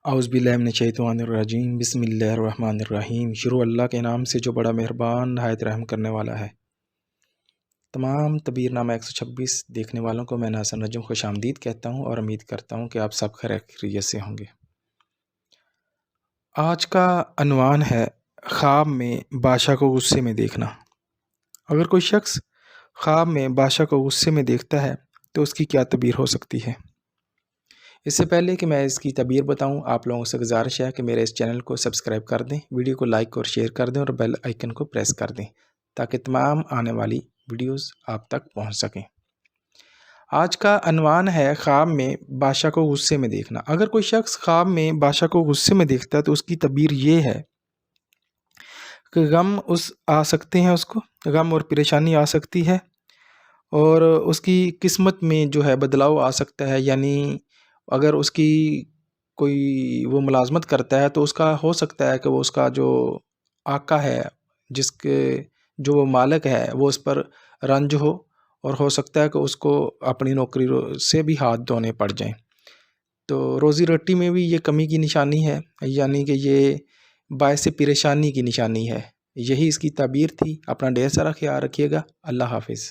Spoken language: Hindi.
औज़ुबिल्लाहिमिनश्शैतानिर्रजीम बिस्मिल्लाहिर्रहमानिर्रहीम। शुरू अल्लाह के नाम से जो बड़ा मेहरबान नहायत रहम करने वाला है। तमाम तबीरनामा 126 देखने वालों को मैं नाज़िर नजम खुशामदीद कहता हूँ और उम्मीद करता हूँ कि आप सब खैरियत से होंगे। आज का अनवान है ख्वाब में बादशाह को गुस्से में देखना। अगर कोई शख्स ख्वाब में बादशाह को गुस्से में देखता है तो उसकी क्या तबीर हो सकती है। इससे पहले कि मैं इसकी तबीर बताऊं, आप लोगों से गुजारिश है कि मेरे इस चैनल को सब्सक्राइब कर दें, वीडियो को लाइक और शेयर कर दें और बेल आइकन को प्रेस कर दें ताकि तमाम आने वाली वीडियोस आप तक पहुंच सकें। आज का अनवान है ख्वाब में बादशाह को गुस्से में देखना। अगर कोई शख्स ख्वाब में बादशाह को गुस्से में देखता है तो उसकी तबीर ये है कि गम आ सकते हैं, उसको गम और परेशानी आ सकती है और उसकी किस्मत में जो है बदलाव आ सकता है। यानी अगर उसकी कोई वो मुलाज़मत करता है तो उसका हो सकता है कि वो उसका जो आका है, जिसके जो वो मालिक है, वो उस पर रंज हो और हो सकता है कि उसको अपनी नौकरी से भी हाथ धोने पड़ जाएं। तो रोज़ी रोटी में भी ये कमी की निशानी है, यानी कि ये बायस परेशानी की निशानी है। यही इसकी ताबीर थी। अपना ढेर सारा ख्याल रखिएगा। अल्लाह हाफिज़।